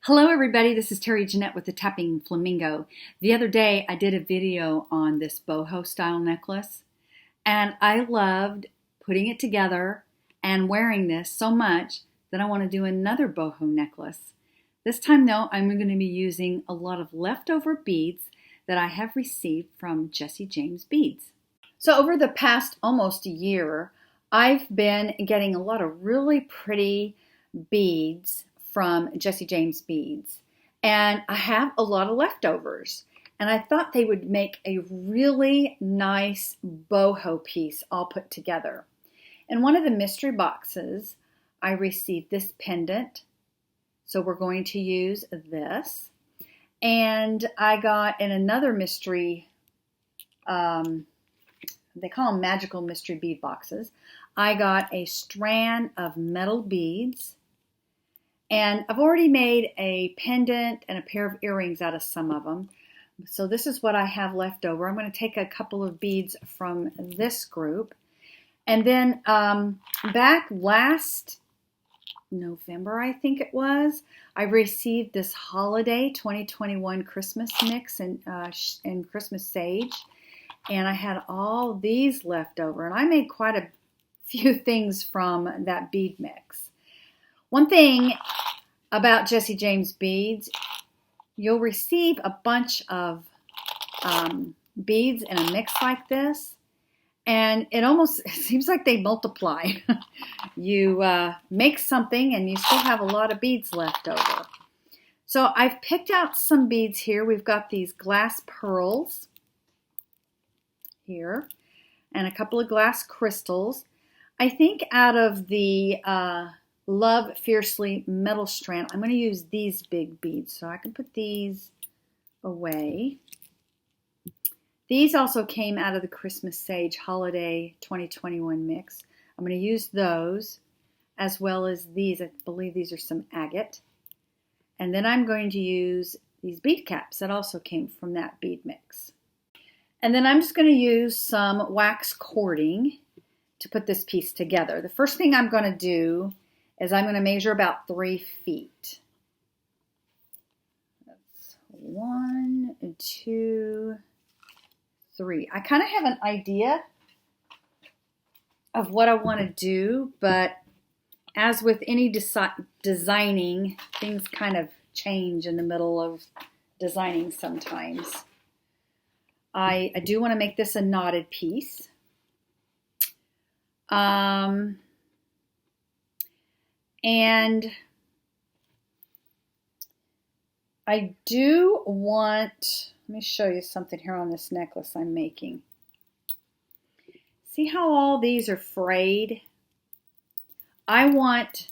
Hello everybody, this is Terry Jeanette with the Tapping Flamingo. The other day I did a video on this boho style necklace and I loved putting it together and wearing this so much that I want to do another boho necklace. This time though, I'm going to be using a lot of leftover beads that I have received from Jesse James Beads. So over the past almost year, I've been getting a lot of really pretty beads from Jesse James Beads, and I have a lot of leftovers, and I thought they would make a really nice boho piece all put together. In one of the mystery boxes I received this pendant, so we're going to use this, and I got in another mystery, they call them magical mystery bead boxes, I got a strand of metal beads. And I've already made a pendant and a pair of earrings out of some of them. So this is what I have left over. I'm going to take a couple of beads from this group. And then back last November, I think it was, I received this holiday 2021 Christmas mix and Christmas sage. And I had all these left over. And I made quite a few things from that bead mix. One thing about Jesse James Beads, you'll receive a bunch of beads in a mix like this, and it seems like they multiply. You make something and you still have a lot of beads left over. So I've picked out some beads here. We've got these glass pearls here and a couple of glass crystals. I think out of the Love Fiercely metal strand, I'm going to use these big beads, so I can put these away. These also came out of the Christmas Sage Holiday 2021 mix. I'm going to use those as well as these. I believe these are some agate. And then I'm going to use these bead caps that also came from that bead mix. And then I'm just going to use some wax cording to put this piece together. The first thing I'm going to do is I'm going to measure about 3 feet. That's 1, 2, 3. I kind of have an idea of what I want to do, but as with any designing, things kind of change in the middle of designing sometimes. I do want to make this a knotted piece. And I do want, let me show you something here on this necklace I'm making. See how all these are frayed? I want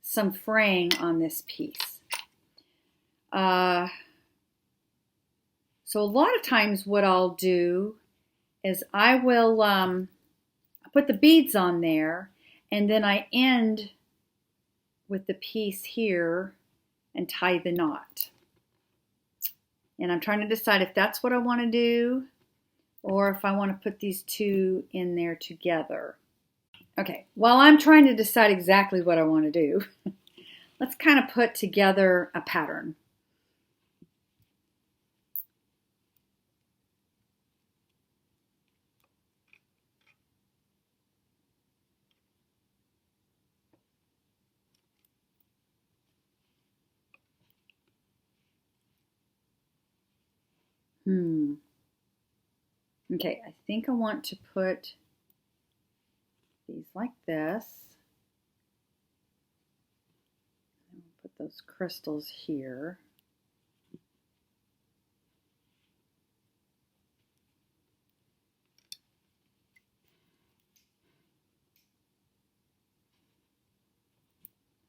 some fraying on this piece. So a lot of times what I'll do is I will put the beads on there, and then I end with the piece here and tie the knot. And I'm trying to decide if that's what I want to do or if I want to put these two in there together. Okay, while I'm trying to decide exactly what I want to do, let's kind of put together a pattern. Okay, I think I want to put these like this. And we'll put those crystals here. I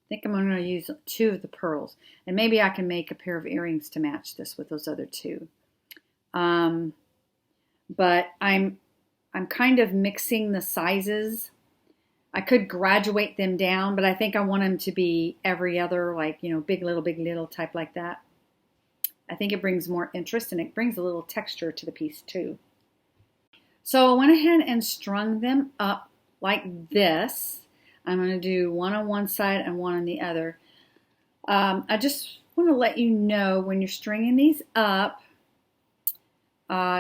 think I'm going to use 2 of the pearls, and maybe I can make a pair of earrings to match this with those other 2. But I'm kind of mixing the sizes. I could graduate them down, but I think I want them to be every other, like, you know, big little type like that. I think it brings more interest and it brings a little texture to the piece too. So I went ahead and strung them up like this. I'm going to do one on one side and one on the other. I just want to let you know when you're stringing these up,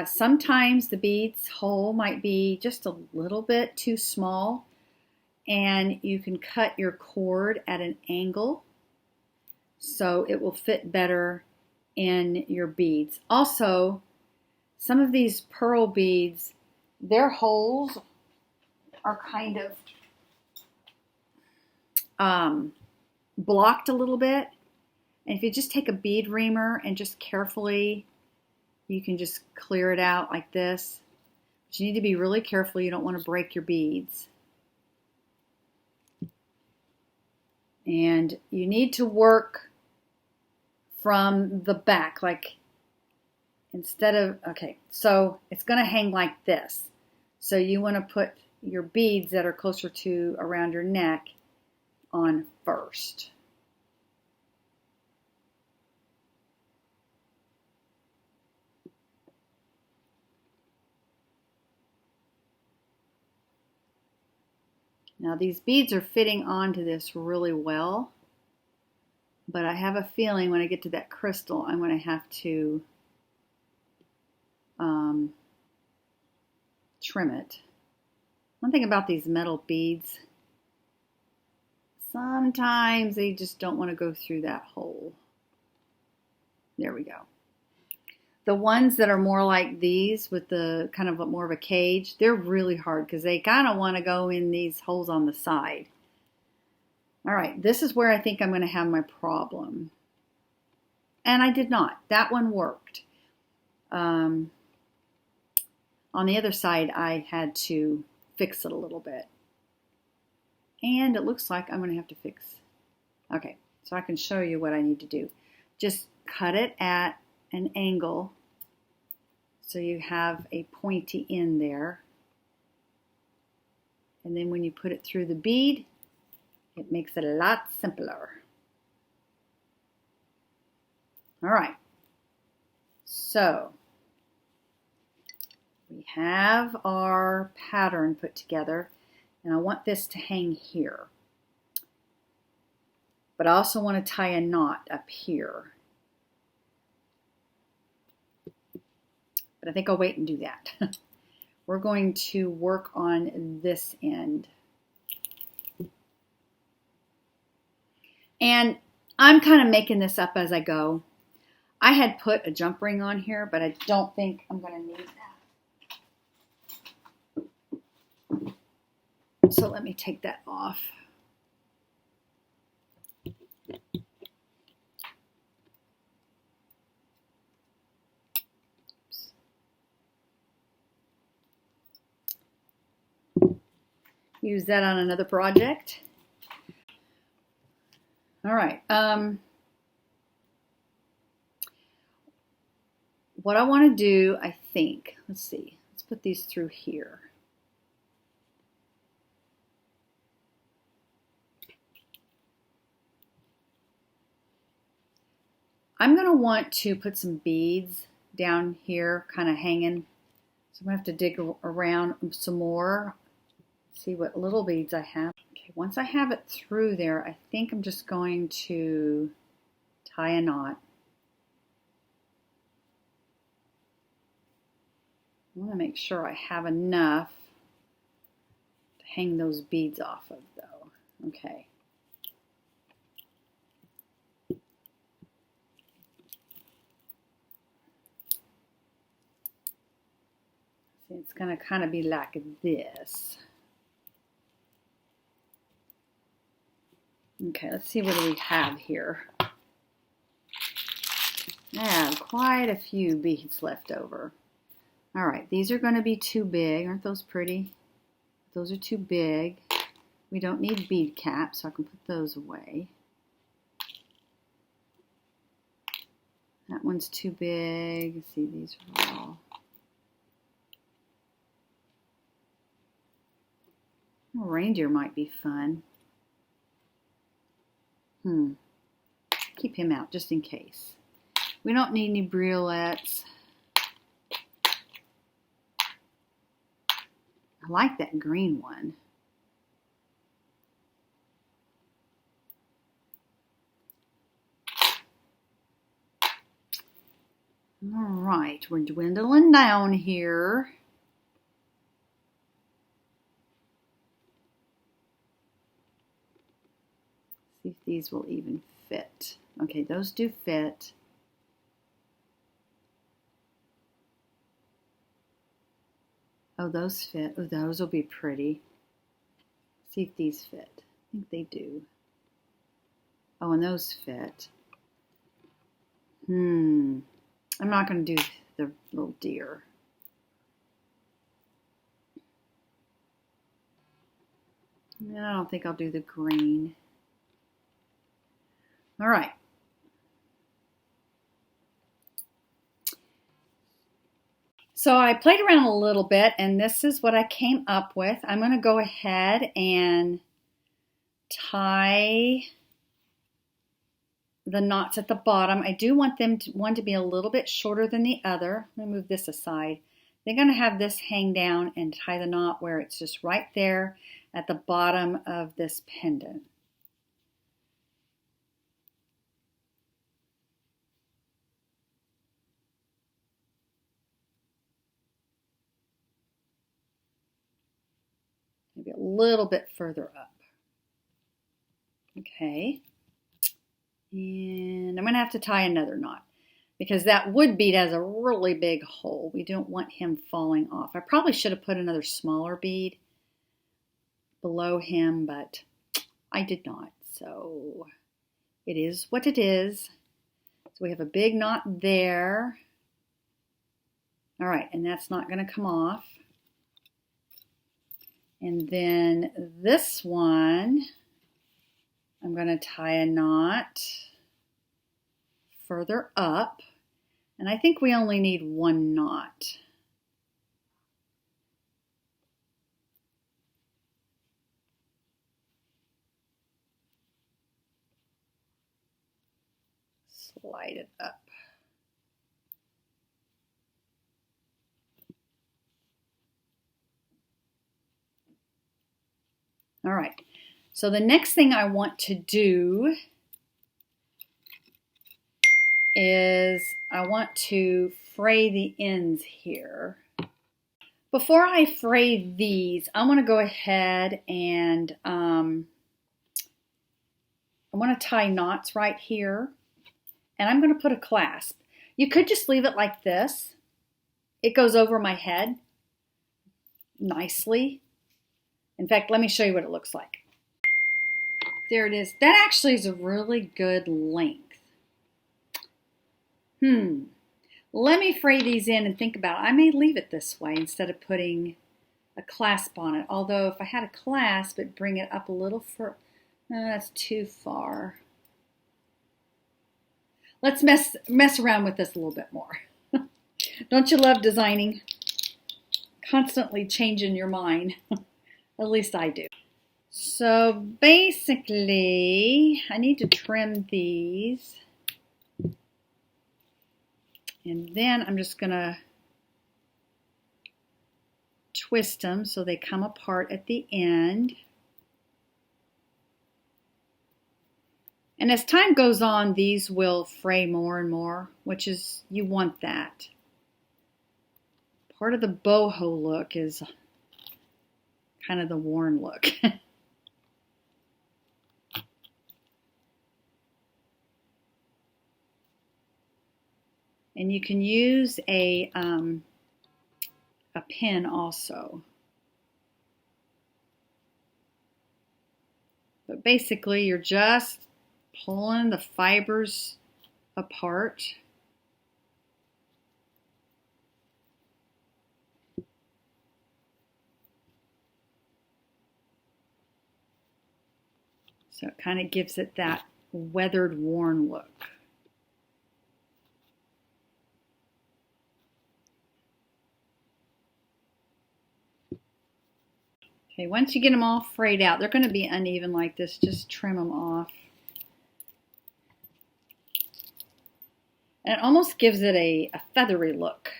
sometimes the beads hole might be just a little bit too small, and you can cut your cord at an angle so it will fit better in your beads. Also, some of these pearl beads, their holes are kind of blocked a little bit. And if you just take a bead reamer and just carefully, you can just clear it out like this. But you need to be really careful. You don't want to break your beads. And you need to work from the back, like instead of, okay, so it's going to hang like this. So you want to put your beads that are closer to around your neck on first. Now these beads are fitting onto this really well, but I have a feeling when I get to that crystal, I'm going to have to trim it. One thing about these metal beads, sometimes they just don't want to go through that hole. There we go. The ones that are more like these with the kind of more of a cage, they're really hard because they kind of want to go in these holes on the side. All right, this is where I think I'm going to have my problem. And I did not. That one worked. On the other side, I had to fix it a little bit. And it looks like I'm going to have to fix. Okay, so I can show you what I need to do. Just cut it at an angle so you have a pointy end there. And then when you put it through the bead, it makes it a lot simpler. All right, so we have our pattern put together, and I want this to hang here. But I also want to tie a knot up here. But I think I'll wait and do that. We're going to work on this end. And I'm kind of making this up as I go. I had put a jump ring on here, but I don't think I'm going to need that. So let me take that off. Use that on another project. All right. What I want to do, I think, let's see. Let's put these through here. I'm going to want to put some beads down here, kind of hanging. So I'm going to have to dig around some more, see what little beads I have. Okay, once I have it through there, I think I'm just going to tie a knot. I want to make sure I have enough to hang those beads off of, though. Okay. See, it's going to kind of be like this. Okay, let's see what do we have here. I have quite a few beads left over. All right, these are going to be too big. Aren't those pretty? Those are too big. We don't need bead caps, so I can put those away. That one's too big. See, these are all. Oh, reindeer might be fun. Keep him out just in case. We don't need any briolettes. I like that green one. All right, we're dwindling down here. See if these will even fit. Okay, those do fit. Oh, those fit. Oh, those will be pretty. See if these fit. I think they do. Oh, and those fit. I'm not going to do the little deer. And I don't think I'll do the green. All right. So I played around a little bit, and this is what I came up with. I'm going to go ahead and tie the knots at the bottom. I do want one to be a little bit shorter than the other. Let me move this aside. They're going to have this hang down and tie the knot where it's just right there at the bottom of this pendant. Maybe a little bit further up. Okay. And I'm going to have to tie another knot because that wood bead has a really big hole. We don't want him falling off. I probably should have put another smaller bead below him, but I did not. So it is what it is. So we have a big knot there. All right, and that's not going to come off. And then this one, I'm going to tie a knot further up. And I think we only need one knot. Slide it up. All right, so the next thing I want to do is I want to fray the ends here. Before I fray these, I want to go ahead and I want to tie knots right here, and I'm going to put a clasp. You could just leave it like this. It goes over my head nicely. In fact, let me show you what it looks like. There it is. That actually is a really good length. Let me fray these in and think about it. I may leave it this way instead of putting a clasp on it. Although if I had a clasp, it'd bring it up a little further. No, that's too far. Let's mess around with this a little bit more. Don't you love designing? Constantly changing your mind. At least I do. So basically, I need to trim these. And then I'm just going to twist them so they come apart at the end. And as time goes on, these will fray more and more, which is, you want that. Part of the boho look is kind of the worn look. And you can use a pin also. But basically, you're just pulling the fibers apart. So it kind of gives it that weathered, worn look. Okay, once you get them all frayed out, they're going to be uneven like this. Just trim them off. And it almost gives it a feathery look.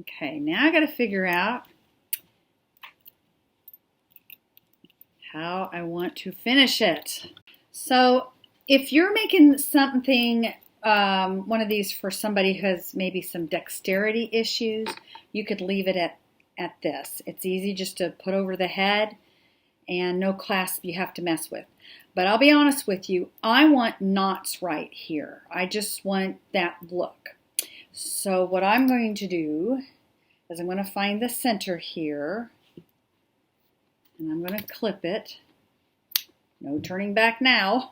Okay, now I got to figure out how I want to finish it. So If you're making something, one of these for somebody who has maybe some dexterity issues, you could leave it at this. It's easy just to put over the head and no clasp you have to mess with. But I'll be honest with you, I want knots right here. I just want that look. So what I'm going to do is I'm going to find the center here, and I'm going to clip it. No turning back now.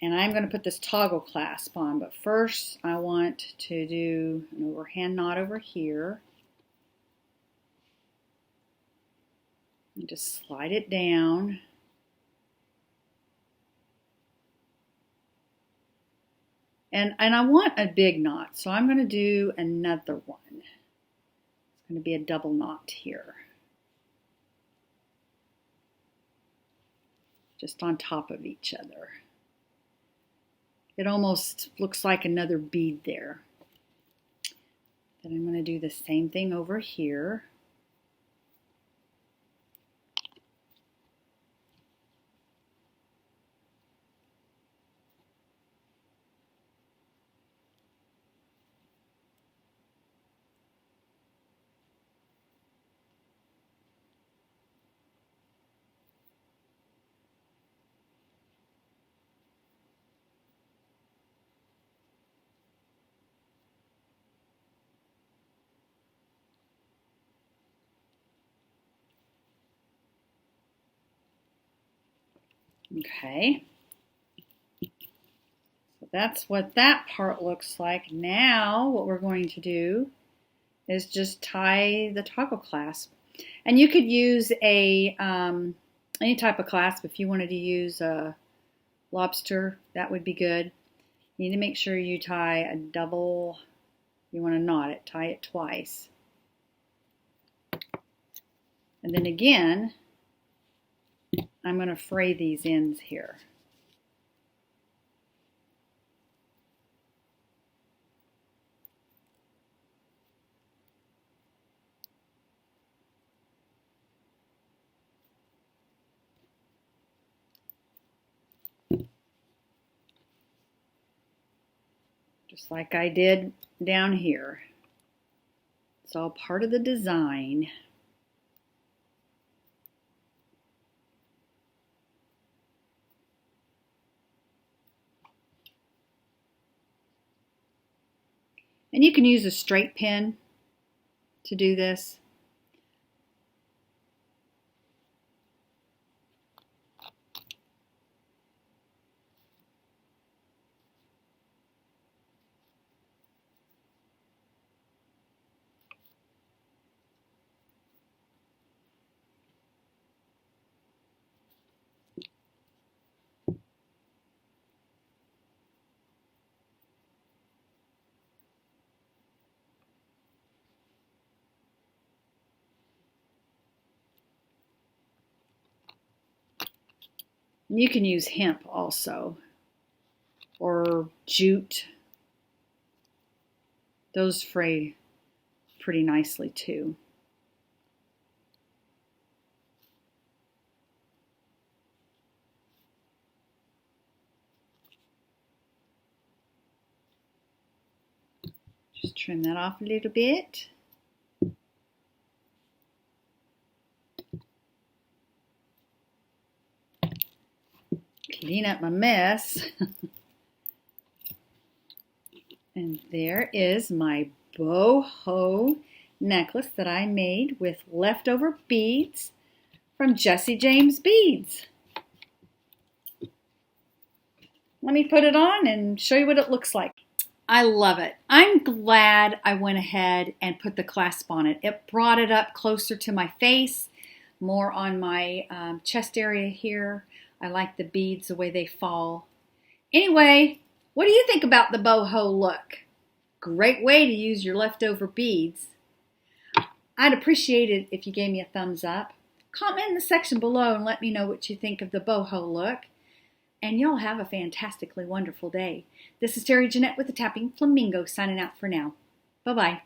And I'm going to put this toggle clasp on, but first I want to do an overhand knot over here. And just slide it down. And I want a big knot, so I'm going to do another one. It's going to be a double knot here. Just on top of each other. It almost looks like another bead there. Then I'm going to do the same thing over here. Okay, so that's what that part looks like. Now what we're going to do is just tie the toggle clasp. And you could use a any type of clasp. If you wanted to use a lobster, that would be good. You need to make sure you tie a double, you want to knot it, tie it twice. And then again, I'm going to fray these ends here. Just like I did down here. It's all part of the design. And you can use a straight pin to do this. And you can use hemp also, or jute. Those fray pretty nicely too. Just trim that off a little bit. Clean up my mess. And there is my boho necklace that I made with leftover beads from Jesse James Beads. Let me put it on and show you what it looks like. I love it. I'm glad I went ahead and put the clasp on it. It brought it up closer to my face, more on my chest area here. I like the beads, the way they fall. Anyway, what do you think about the boho look? Great way to use your leftover beads. I'd appreciate it if you gave me a thumbs up. Comment in the section below and let me know what you think of the boho look. And y'all have a fantastically wonderful day. This is Terry Jeanette with the Tapping Flamingo signing out for now. Bye-bye.